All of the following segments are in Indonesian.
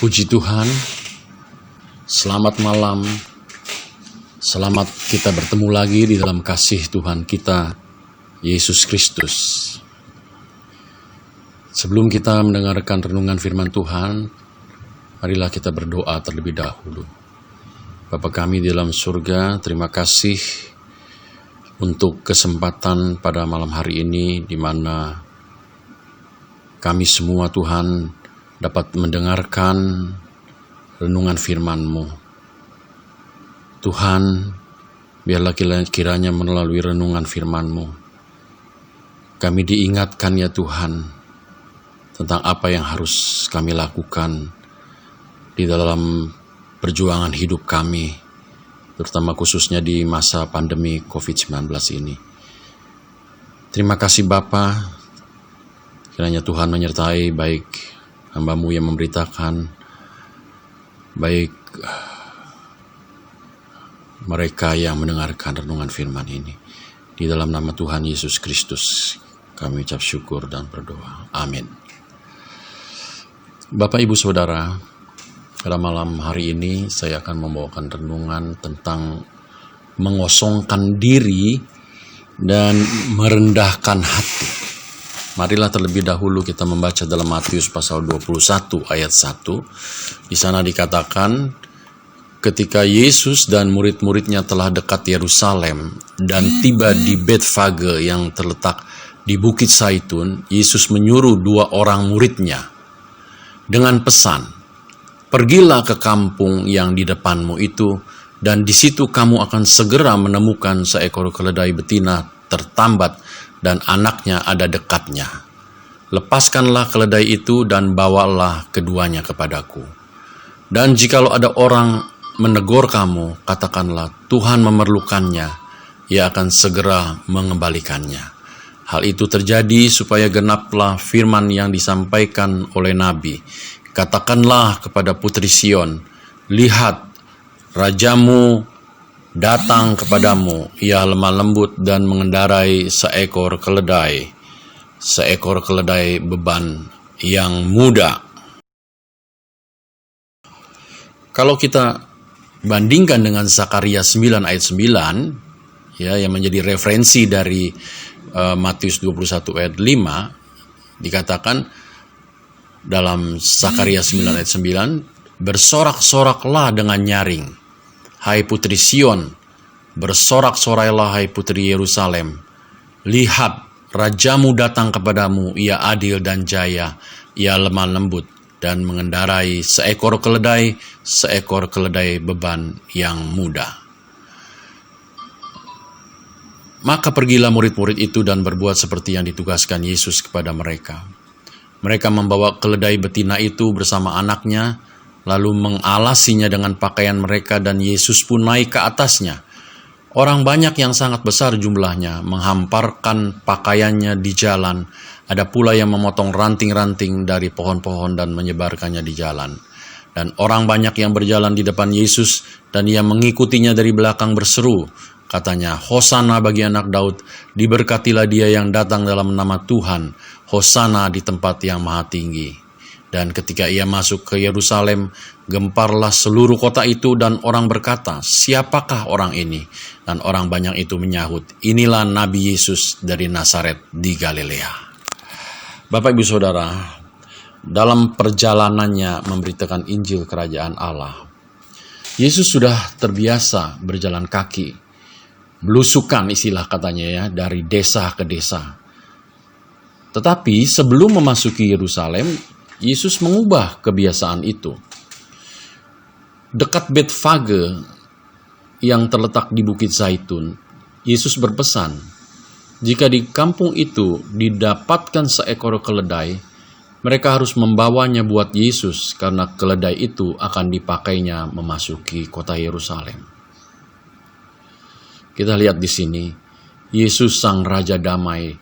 Puji Tuhan, selamat malam, selamat kita bertemu lagi di dalam kasih Tuhan kita, Yesus Kristus. Sebelum kita mendengarkan renungan firman Tuhan, marilah kita berdoa terlebih dahulu. Bapa kami di dalam surga, terima kasih untuk kesempatan pada malam hari ini, di mana kami semua Tuhan dapat mendengarkan renungan firman-Mu. Tuhan, biarlah kiranya melalui renungan firman-Mu, kami diingatkan ya Tuhan, tentang apa yang harus kami lakukan di dalam perjuangan hidup kami, terutama khususnya di masa pandemi COVID-19 ini. Terima kasih Bapa, kiranya Tuhan menyertai baik hamba-Mu yang memberitakan, baik mereka yang mendengarkan renungan firman ini. Di dalam nama Tuhan Yesus Kristus, kami ucap syukur dan berdoa. Amin. Bapak, Ibu, Saudara, pada malam hari ini saya akan membawakan renungan tentang mengosongkan diri dan merendahkan hati. Marilah terlebih dahulu kita membaca dalam Matius pasal 21 ayat 1. Di sana dikatakan, ketika Yesus dan murid-muridnya telah dekat Yerusalem dan tiba di Betfage yang terletak di Bukit Zaitun, Yesus menyuruh 2 orang muridnya dengan pesan, "Pergilah ke kampung yang di depanmu itu, dan di situ kamu akan segera menemukan seekor keledai betina tertambat dan anaknya ada dekatnya. Lepaskanlah keledai itu dan bawalah keduanya kepadaku. Dan jikalau ada orang menegur kamu, katakanlah, Tuhan memerlukannya, ia akan segera mengembalikannya." Hal itu terjadi supaya genaplah firman yang disampaikan oleh Nabi. "Katakanlah kepada Putri Sion, lihat, rajamu datang kepadamu, ia lemah lembut dan mengendarai seekor keledai beban yang muda." Kalau kita bandingkan dengan Zakaria 9 ayat 9, ya, yang menjadi referensi dari Matius 21 ayat 5, dikatakan dalam Zakaria 9 ayat 9, "Bersorak-soraklah dengan nyaring, hai Putri Sion, bersorak-sorailah hai Putri Yerusalem. Lihat, rajamu datang kepadamu, ia adil dan jaya, ia lemah lembut dan mengendarai seekor keledai beban yang muda." Maka pergilah murid-murid itu dan berbuat seperti yang ditugaskan Yesus kepada mereka. Mereka membawa keledai betina itu bersama anaknya, lalu mengalasinya dengan pakaian mereka, dan Yesus pun naik ke atasnya. Orang banyak yang sangat besar jumlahnya menghamparkan pakaiannya di jalan. Ada pula yang memotong ranting-ranting dari pohon-pohon dan menyebarkannya di jalan. Dan orang banyak yang berjalan di depan Yesus, dan ia mengikutinya dari belakang berseru, katanya, "Hosana bagi anak Daud, diberkatilah dia yang datang dalam nama Tuhan, Hosana di tempat yang maha tinggi." Dan ketika ia masuk ke Yerusalem, gemparlah seluruh kota itu, dan orang berkata, "Siapakah orang ini?" Dan orang banyak itu menyahut, "Inilah Nabi Yesus dari Nazaret di Galilea." Bapak, Ibu, Saudara, dalam perjalanannya memberitakan Injil Kerajaan Allah, Yesus sudah terbiasa berjalan kaki, belusukan istilah katanya ya, dari desa ke desa. Tetapi sebelum memasuki Yerusalem, Yesus mengubah kebiasaan itu. Dekat Betfage yang terletak di Bukit Zaitun, Yesus berpesan, jika di kampung itu didapatkan seekor keledai, mereka harus membawanya buat Yesus, karena keledai itu akan dipakainya memasuki kota Yerusalem. Kita lihat di sini, Yesus sang Raja Damai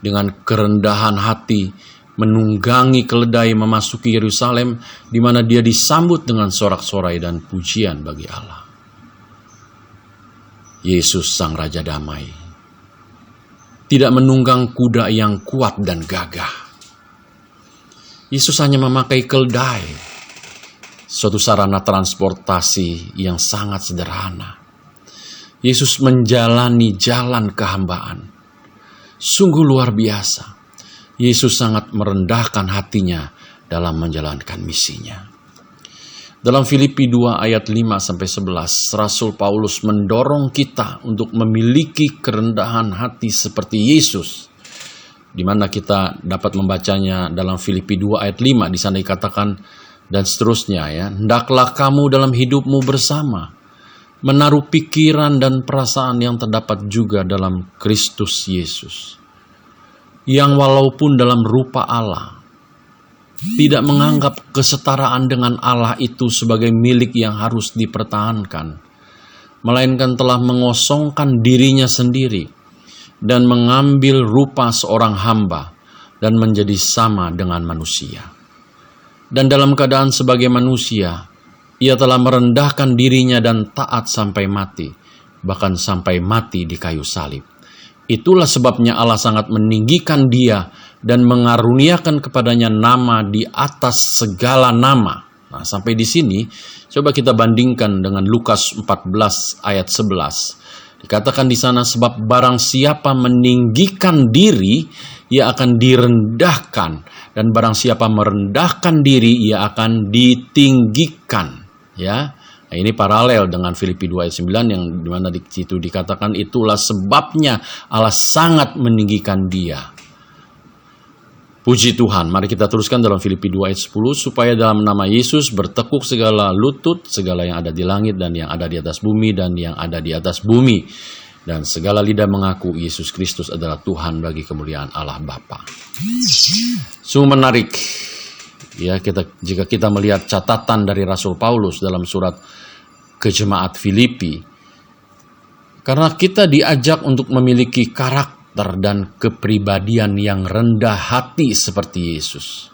dengan kerendahan hati menunggangi keledai memasuki Yerusalem, di mana dia disambut dengan sorak-sorai dan pujian bagi Allah. Yesus sang Raja Damai tidak menunggang kuda yang kuat dan gagah. Yesus hanya memakai keledai suatu sarana transportasi yang sangat sederhana. Yesus menjalani jalan kehambaan. Sungguh luar biasa. Yesus sangat merendahkan hatinya dalam menjalankan misinya. Dalam Filipi 2 ayat 5-11, Rasul Paulus mendorong kita untuk memiliki kerendahan hati seperti Yesus. Di mana kita dapat membacanya dalam Filipi 2 ayat 5, di sana dikatakan, dan seterusnya ya, hendaklah kamu dalam hidupmu bersama menaruh pikiran dan perasaan yang terdapat juga dalam Kristus Yesus, yang walaupun dalam rupa Allah tidak menganggap kesetaraan dengan Allah itu sebagai milik yang harus dipertahankan, melainkan telah mengosongkan dirinya sendiri dan mengambil rupa seorang hamba dan menjadi sama dengan manusia. Dan dalam keadaan sebagai manusia, ia telah merendahkan dirinya dan taat sampai mati, bahkan sampai mati di kayu salib. Itulah sebabnya Allah sangat meninggikan dia dan mengaruniakan kepadanya nama di atas segala nama. Nah, sampai di sini, coba kita bandingkan dengan Lukas 14 ayat 11. Dikatakan di sana, sebab barang siapa meninggikan diri, ia akan direndahkan. Dan barang siapa merendahkan diri, ia akan ditinggikan. Ya, nah, ini paralel dengan Filipi 2 ayat 9 yang dimana di situ dikatakan itulah sebabnya Allah sangat meninggikan dia. Puji Tuhan. Mari kita teruskan dalam Filipi 2 ayat 10, supaya dalam nama Yesus bertekuk segala lutut, segala yang ada di langit dan yang ada di atas bumi dan yang ada di atas bumi, dan segala lidah mengaku Yesus Kristus adalah Tuhan bagi kemuliaan Allah Bapa. Sungguh menarik ya, jika kita melihat catatan dari Rasul Paulus dalam surat ke jemaat Filipi, karena kita diajak untuk memiliki karakter dan kepribadian yang rendah hati seperti Yesus,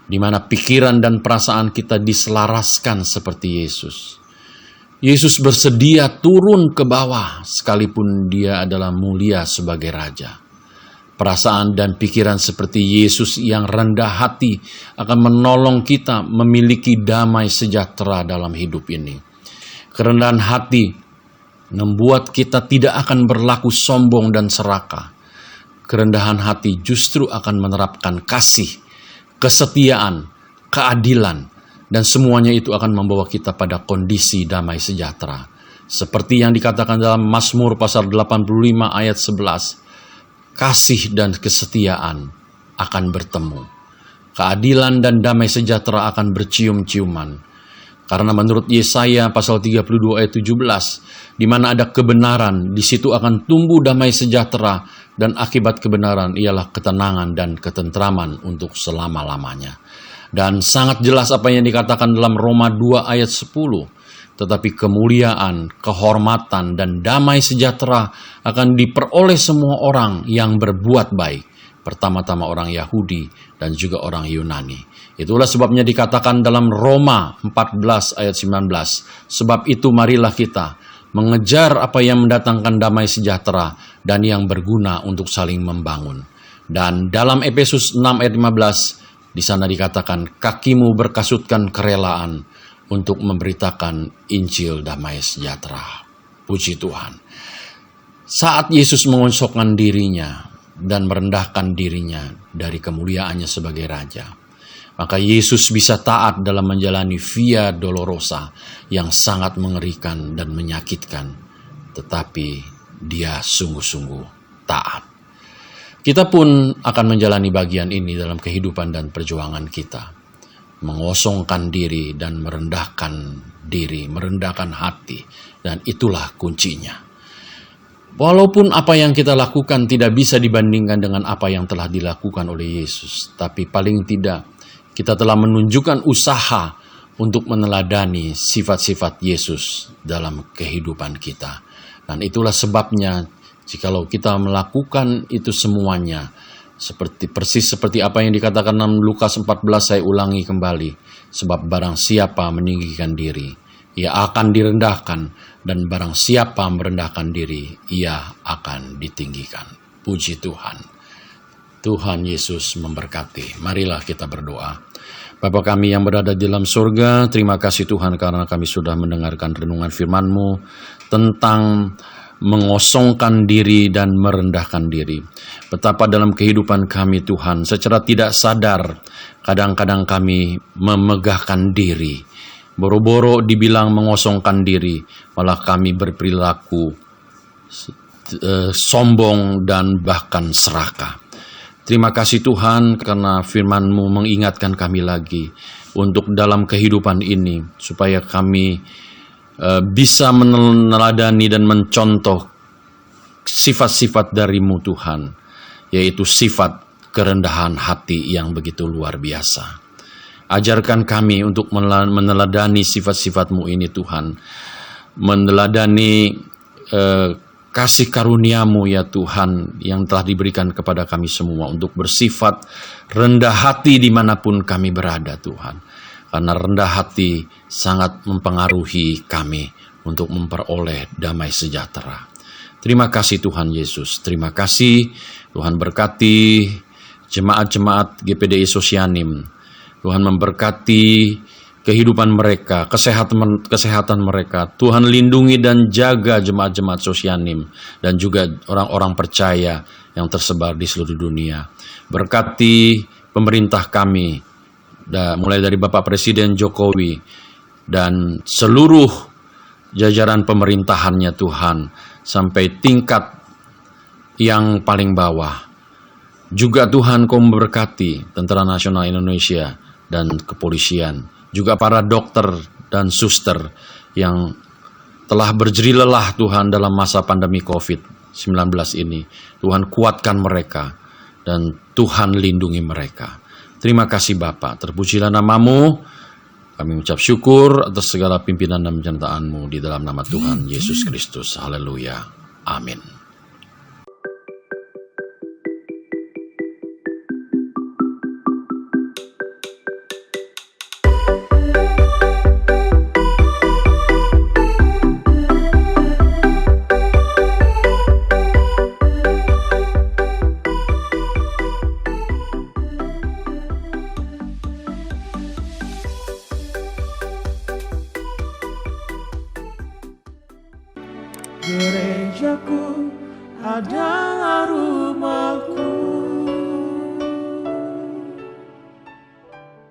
di mana pikiran dan perasaan kita diselaraskan seperti Yesus. Yesus bersedia turun ke bawah sekalipun dia adalah mulia sebagai raja. Perasaan dan pikiran seperti Yesus yang rendah hati akan menolong kita memiliki damai sejahtera dalam hidup ini. Kerendahan hati membuat kita tidak akan berlaku sombong dan serakah. Kerendahan hati justru akan menerapkan kasih, kesetiaan, keadilan, dan semuanya itu akan membawa kita pada kondisi damai sejahtera. Seperti yang dikatakan dalam Mazmur pasal 85 ayat 11, kasih dan kesetiaan akan bertemu. Keadilan dan damai sejahtera akan bercium-ciuman. Karena menurut Yesaya pasal 32 ayat 17, di mana ada kebenaran, di situ akan tumbuh damai sejahtera, dan akibat kebenaran ialah ketenangan dan ketentraman untuk selama-lamanya. Dan sangat jelas apa yang dikatakan dalam Roma 2 ayat 10. Tetapi kemuliaan, kehormatan, dan damai sejahtera akan diperoleh semua orang yang berbuat baik. Pertama-tama orang Yahudi dan juga orang Yunani. Itulah sebabnya dikatakan dalam Roma 14 ayat 19. Sebab itu marilah kita mengejar apa yang mendatangkan damai sejahtera dan yang berguna untuk saling membangun. Dan dalam Efesus 6 ayat 15, di sana dikatakan kakimu berkasutkan kerelaan untuk memberitakan Injil damai sejahtera. Puji Tuhan. Saat Yesus mengosongkan dirinya dan merendahkan dirinya dari kemuliaannya sebagai Raja, maka Yesus bisa taat dalam menjalani via dolorosa yang sangat mengerikan dan menyakitkan. Tetapi dia sungguh-sungguh taat. Kita pun akan menjalani bagian ini dalam kehidupan dan perjuangan kita. Mengosongkan diri dan merendahkan diri, merendahkan hati, dan itulah kuncinya. Walaupun apa yang kita lakukan tidak bisa dibandingkan dengan apa yang telah dilakukan oleh Yesus, tapi paling tidak kita telah menunjukkan usaha untuk meneladani sifat-sifat Yesus dalam kehidupan kita. Dan itulah sebabnya jikalau kita melakukan itu semuanya, persis seperti apa yang dikatakan dalam Lukas 14, saya ulangi kembali. Sebab barang siapa meninggikan diri, ia akan direndahkan, dan barang siapa merendahkan diri, ia akan ditinggikan. Puji Tuhan. Tuhan Yesus memberkati. Marilah kita berdoa. Bapa kami yang berada di dalam surga, terima kasih Tuhan karena kami sudah mendengarkan renungan firman-Mu tentang mengosongkan diri dan merendahkan diri. Betapa dalam kehidupan kami Tuhan, secara tidak sadar, kadang-kadang kami memegahkan diri. Boro-boro dibilang mengosongkan diri, malah kami berperilaku sombong dan bahkan serakah. Terima kasih Tuhan karena firman-Mu mengingatkan kami lagi untuk dalam kehidupan ini supaya kami bisa meneladani dan mencontoh sifat-sifat dari-Mu Tuhan, yaitu sifat kerendahan hati yang begitu luar biasa. Ajarkan kami untuk meneladani sifat-sifat-Mu ini Tuhan, meneladani kasih karunia-Mu ya Tuhan yang telah diberikan kepada kami semua untuk bersifat rendah hati dimanapun kami berada Tuhan. Karena rendah hati sangat mempengaruhi kami untuk memperoleh damai sejahtera. Terima kasih Tuhan Yesus. Terima kasih Tuhan berkati jemaat-jemaat GPDI Sosianim. Tuhan memberkati kehidupan mereka, kesehatan mereka. Tuhan lindungi dan jaga jemaat-jemaat Sosianim dan juga orang-orang percaya yang tersebar di seluruh dunia. Berkati pemerintah kami, mulai dari Bapak Presiden Jokowi dan seluruh jajaran pemerintahannya Tuhan, sampai tingkat yang paling bawah. Juga Tuhan Kau memberkati Tentara Nasional Indonesia dan kepolisian. Juga para dokter dan suster yang telah berjeri lelah Tuhan dalam masa pandemi COVID-19 ini. Tuhan kuatkan mereka dan Tuhan lindungi mereka. Terima kasih Bapa, terpujilah nama-Mu. Kami mengucap syukur atas segala pimpinan dan penyertaan-Mu di dalam nama Tuhan Yesus Kristus. Haleluya. Amin. Gerejaku adalah rumahku.